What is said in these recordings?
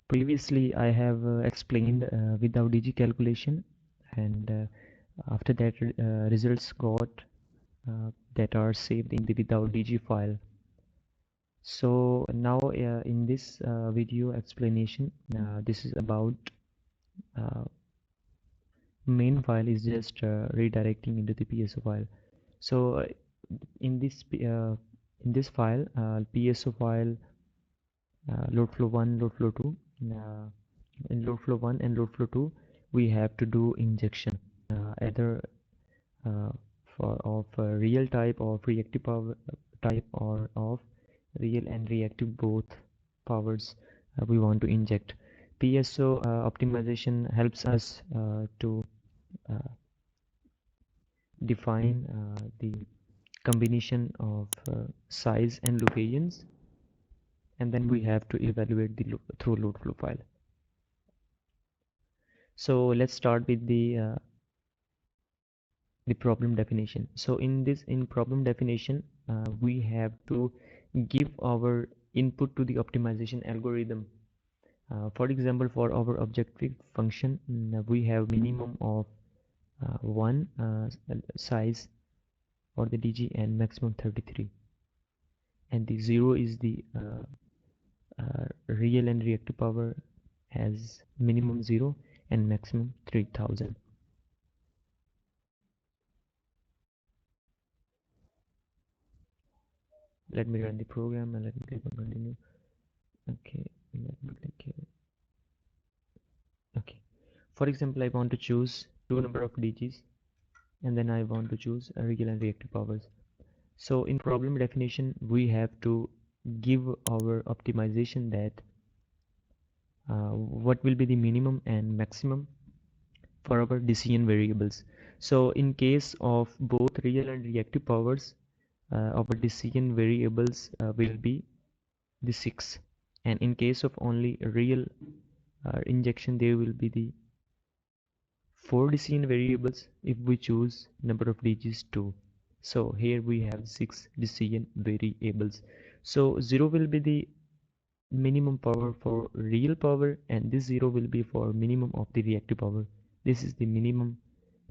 Previously I have explained without DG calculation, and after that results got that are saved in the without DG file. So now in this video explanation, this is about uh, main file is just redirecting into the PSO file. So in this file, PSO file, load flow 1, load flow 2, uh, in load flow 1 and load flow 2 we have to do injection either uh, for of real type or reactive power type, or of real and reactive both powers we want to inject. PSO optimization helps us to uh, define the combination of size and locations, and then we have to evaluate the through load flow file. So let's start with the problem definition. So in problem definition, we have to give our input to the optimization algorithm. For example, for our objective function, we have minimum of 1 size for the DG and maximum 33, and the 0 is the real and reactive power as minimum 0 and maximum 3000. Let me run the program and let me click on continue. Okay, let me click here. Okay, for example, I want to choose two number of DGs, and then I want to choose real and reactive powers. So in problem definition, we have to give our optimization that what will be the minimum and maximum for our decision variables. So in case of both real and reactive powers, our decision variables will be the 6, and in case of only real injection, there will be the 4 decision variables if we choose number of DGs 2. So here we have 6 decision variables. So 0 will be the minimum power for real power, and this 0 will be for minimum of the reactive power. This is the minimum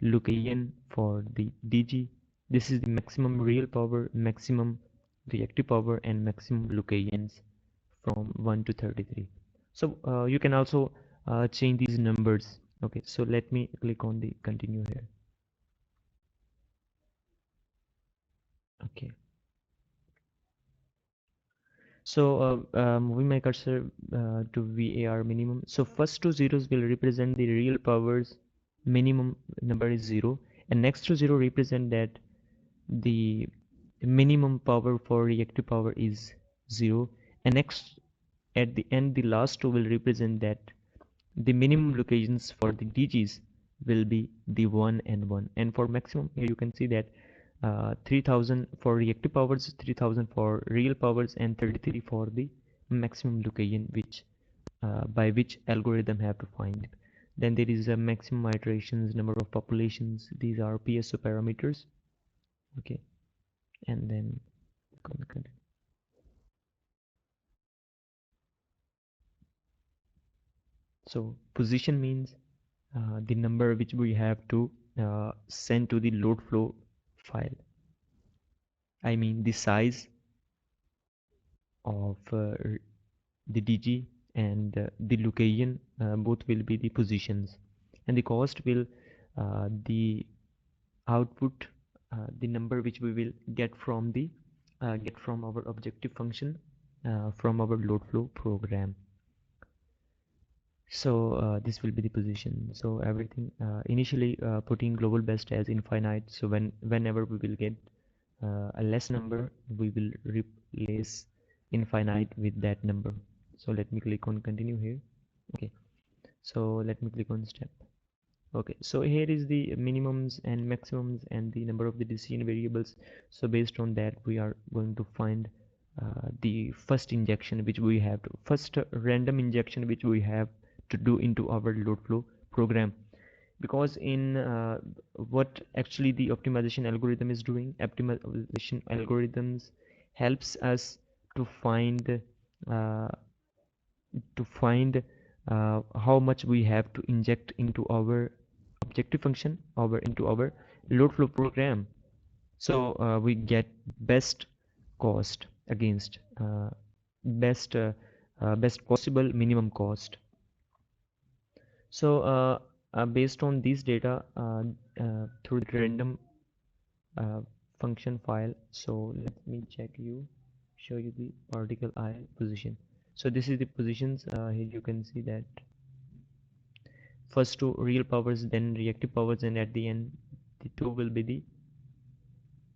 location for the DG. This is the maximum real power, maximum reactive power, and maximum locations from 1 to 33. So you can also change these numbers. Okay, so let me click on the continue here. Okay, so moving my cursor to VAR minimum. So first two zeros will represent the real powers. Minimum number is 0, and next to 0 represent that the minimum power for reactive power is 0, and next at the end the last two will represent that the minimum locations for the DGs will be the 1 and 1, and for maximum here you can see that 3000 for reactive powers, 3000 for real powers, and 33 for the maximum location which by which algorithm have to find. Then there is a maximum iterations, number of populations. These are PSO parameters. Okay, and then so position means the number which we have to send to the load flow file. I mean the size of the DG and the location, both will be the positions, and the cost will the output, the number which we will get from the get from our objective function from our load flow program. So this will be the position. So everything initially putting global best as infinite, so whenever we will get a less number, we will replace infinite with that number. So let me click on continue here. Okay, so let me click on step. Okay, so here is the minimums and maximums and the number of the decision variables. So based on that we are going to find the first injection which we have to first random injection which we have to do into our load flow program. Because in what actually the optimization algorithm is doing, optimization algorithms helps us to find uh, how much we have to inject into our objective function, into our load flow program. So we get best cost against best best possible minimum cost. So based on these data through the random uh, function file, so let me show you the particle I position. So this is the positions. Here you can see that first two real powers, then reactive powers, and at the end the two will be the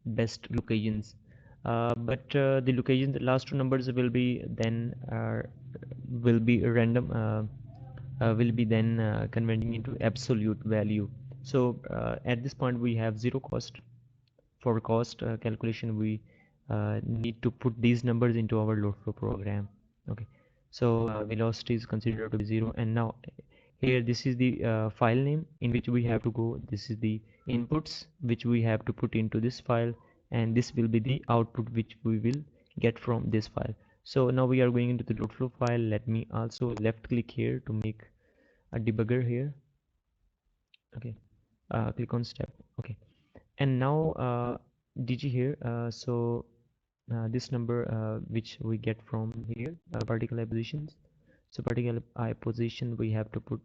best locations. But the locations, the last two numbers will be then will be random, will be then converting into absolute value. So at this point we have zero cost. For cost calculation, we need to put these numbers into our load flow program. Okay, so velocity is considered to be zero, and now here this is the file name in which we have to go. This is the inputs which we have to put into this file, and this will be the output which we will get from this file. So now we are going into the load flow file. Let me also left click here to make a debugger here. Okay, click on step. Okay, and now DG here. So this number which we get from here, particle I positions. So particle I position we have to put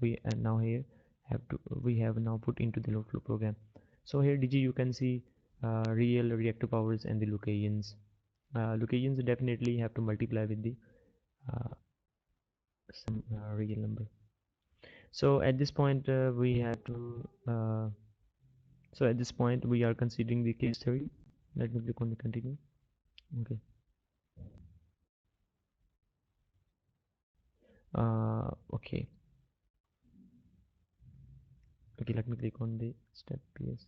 we and now here have to we have now put into the load flow program. So here DG you can see real reactive powers and the locations. Locations definitely have to multiply with the uh, some real number. So at this point we have to so at this point we are considering the case theory. Let me click on the continue. Okay. Okay. Okay, let me click on the step PS.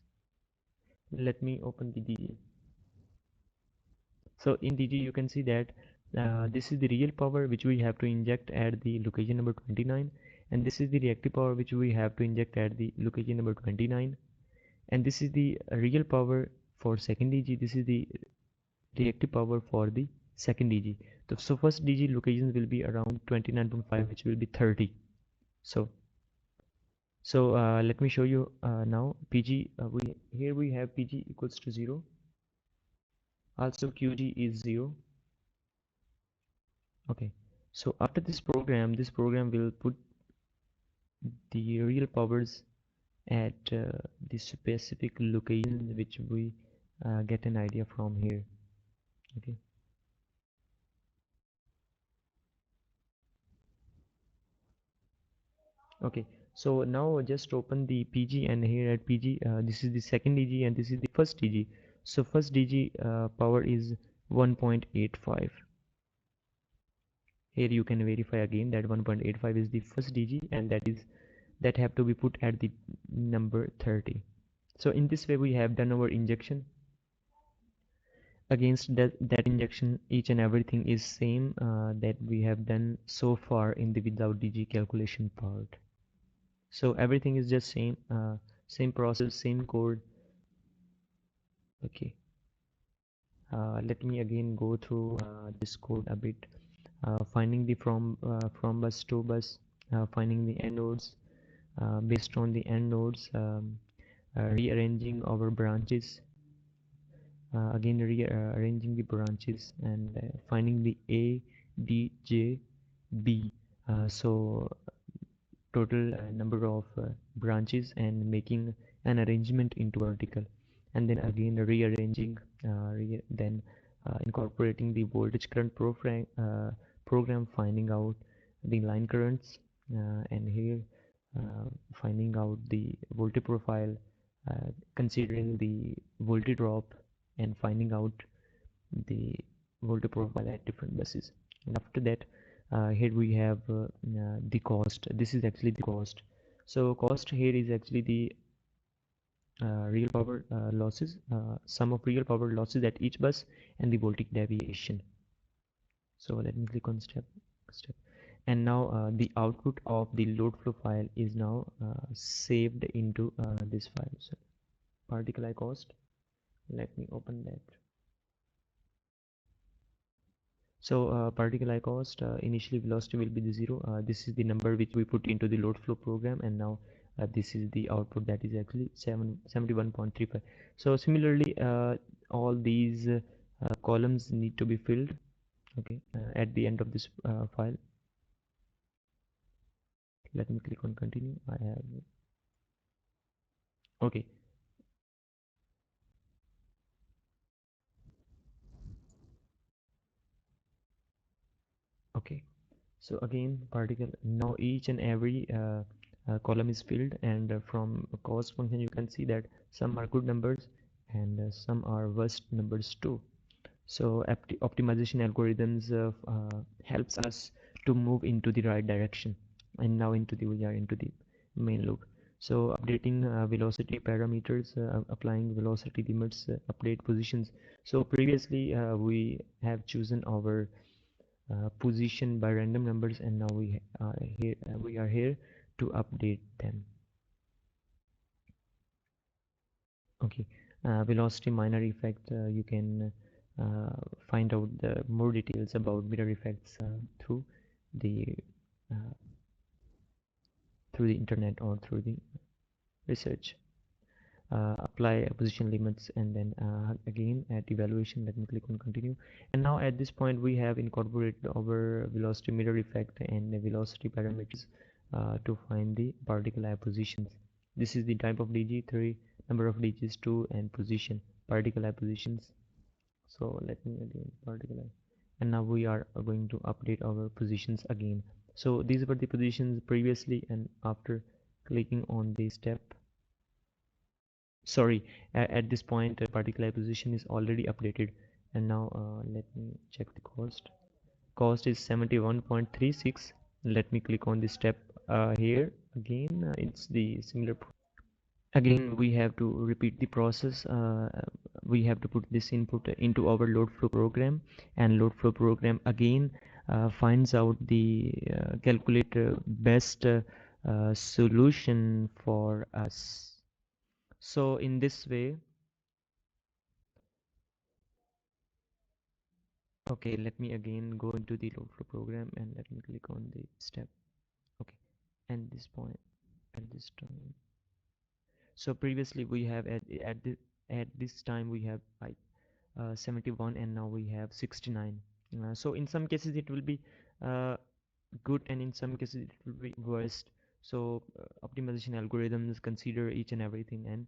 Let me open the DG. So in DG you can see that this is the real power which we have to inject at the location number 29, and this is the reactive power which we have to inject at the location number 29, and this is the real power for second DG. This is the reactive power for the second DG. So first DG locations will be around 29.5, which will be 30. So let me show you now PG. Here we have PG equals to 0. Also QG is 0. Okay. So after this program will put the real powers at the specific location which we get an idea from here. Okay. Okay. So now just open the PG, and here at PG, this is the second DG and this is the first DG. So first DG power is 1.85. Here you can verify again that 1.85 is the first DG, and that have to be put at the number 30. So in this way we have done our injection. Against that injection, each and everything is same that we have done so far in the without DG calculation part. So everything is just same process, same code. Okay, let me again go through this code a bit. Finding the from bus to bus, finding the end nodes, based on the end nodes, rearranging our branches, again rearranging the branches, and finding the A, D, J, B. So total number of branches, and making an arrangement into vertical, and then again rearranging, then incorporating the voltage current program, finding out the line currents, and here finding out the voltage profile, considering the voltage drop, and finding out the voltage profile at different buses. And after that, here we have the cost. This is actually the cost. So cost here is actually the real power losses, sum of real power losses at each bus, and the voltage deviation. So let me click on step, and now the output of the load flow file is now saved into this file. So particle I cost, let me open that. So particle I cost, initially velocity will be the 0. This is the number which we put into the load flow program, and now this is the output, that is actually 71.35. So similarly, all these columns need to be filled, okay, at the end of this file. Let me click on continue. I have, okay. Okay, so again, particle, now each and every column is filled, and from a cost function you can see that some are good numbers and some are worst numbers too. So optimization algorithms helps us to move into the right direction, and now we are into the main loop. So updating velocity parameters, applying velocity limits, update positions. So previously we have chosen our position by random numbers, and now we are here to update them. Okay, velocity minor effect, you can find out the more details about mirror effects the uh, through the internet or through the research. Apply position limits, and then again at evaluation, let me click on continue. And now at this point we have incorporated our velocity mirror effect and the velocity parameters to find the particle eye positions. This is the type of DG, 3, number of DGs, 2, and position, particle eye positions. So let me again particle eye, and now we are going to update our positions again. So these were the positions previously, and after clicking on the step, sorry, at this point particular position is already updated. And now let me check the cost is 71.36. Let me click on the step here again. It's the similar again, we have to repeat the process. We have to put this input into our load flow program, and load flow program again finds out the calculate best solution for us. So in this way, okay, let me again go into the load flow program, and let me click on the step. Okay, and this point at this time. So previously we have at this time we have 71, and now we have 69. So in some cases it will be uh, good, and in some cases it will be worst. So optimization algorithms consider each and everything, and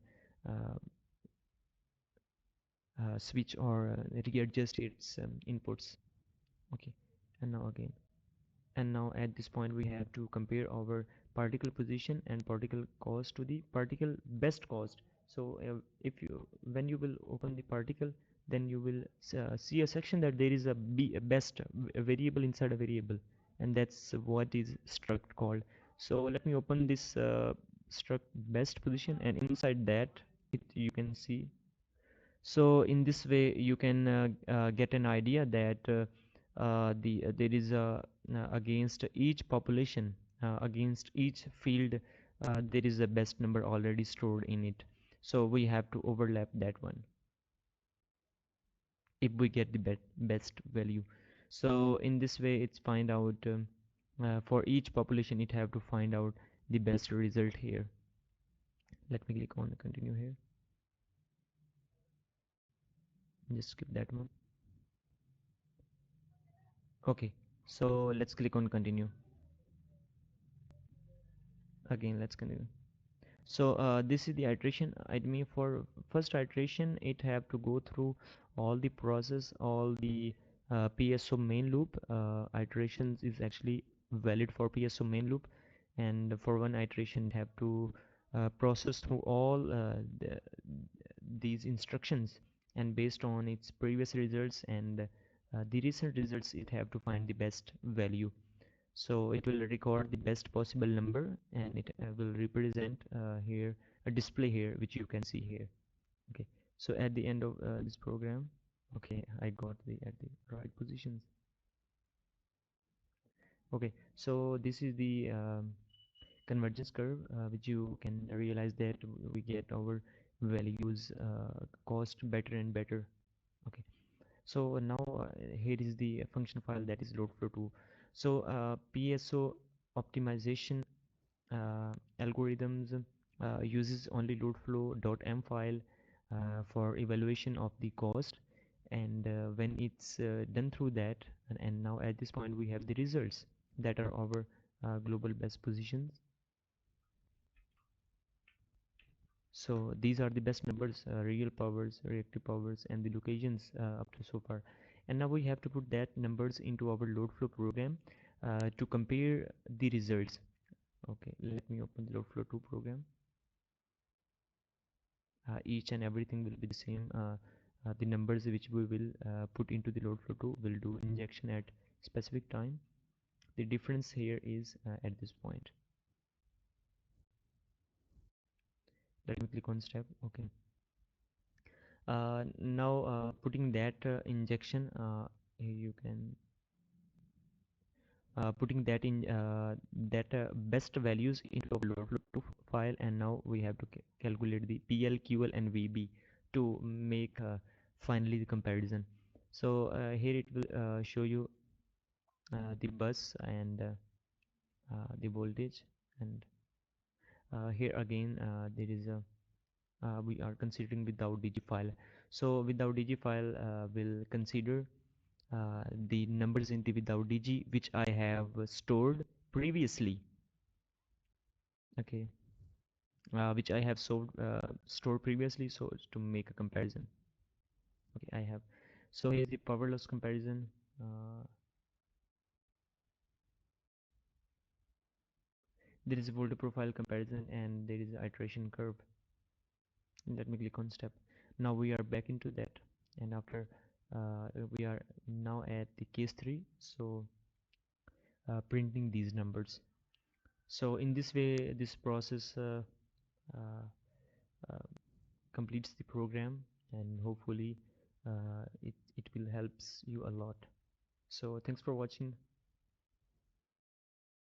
uh, switch or readjust its inputs. Okay, and now again, and now at this point we have to compare our particle position and particle cost to the particle best cost. So if you when you will open the particle, then you will see a section that there is a best a variable inside a variable, and that's what is struct called. So let me open this struct best position, and inside that you can see. So in this way you can get an idea that there is a against each population, against each field, there is a best number already stored in it. So we have to overlap that one if we get the best value. So in this way it's find out for each population it have to find out the best result here. Let me click on continue here, just skip that one. Okay, so let's click on continue again. Let's continue. So this is the iteration. I mean, for first iteration it have to go through all the process, all the PSO main loop iterations is actually valid for PSO main loop, and for one iteration have to process through all these instructions, and based on its previous results and the recent results it have to find the best value. So it will record the best possible number, and it will represent here a display here which you can see here. Okay, so at the end of this program, okay, I got the at the right positions. Okay, so this is the convergence curve which you can realize that we get our values cost better and better. Okay, So now here is the function file, that is loadflow2. So PSO optimization algorithms uses only loadflow.m file for evaluation of the cost, and when it's done through that, and now at this point we have the results that are our global best positions. So these are the best numbers, real powers, reactive powers, and the locations up to so far. And now we have to put that numbers into our load flow program to compare the results. Okay, let me open the load flow 2 program. Each and everything will be the same. The numbers which we will put into the load flow 2 will do injection at specific time. The difference here is at this point. Let me click on step. Okay. Now putting that injection, you can putting that in that best values into our load file, and now we have to calculate the PL, QL, and VB to make finally the comparison. So here it will show you the bus and the voltage, and here again there is a we are considering without dg file. So without dg file will consider the numbers in the without dg which I have stored previously. Okay, which I have stored previously, so as to make a comparison. Okay, I have. So here's the power loss comparison. There is a voltage profile comparison, and there is an iteration curve. Let me click on step. Now we are back into that, and after we are now at the case 3, so printing these numbers. So in this way this process uh, uh, completes the program, and hopefully it will helps you a lot. So thanks for watching.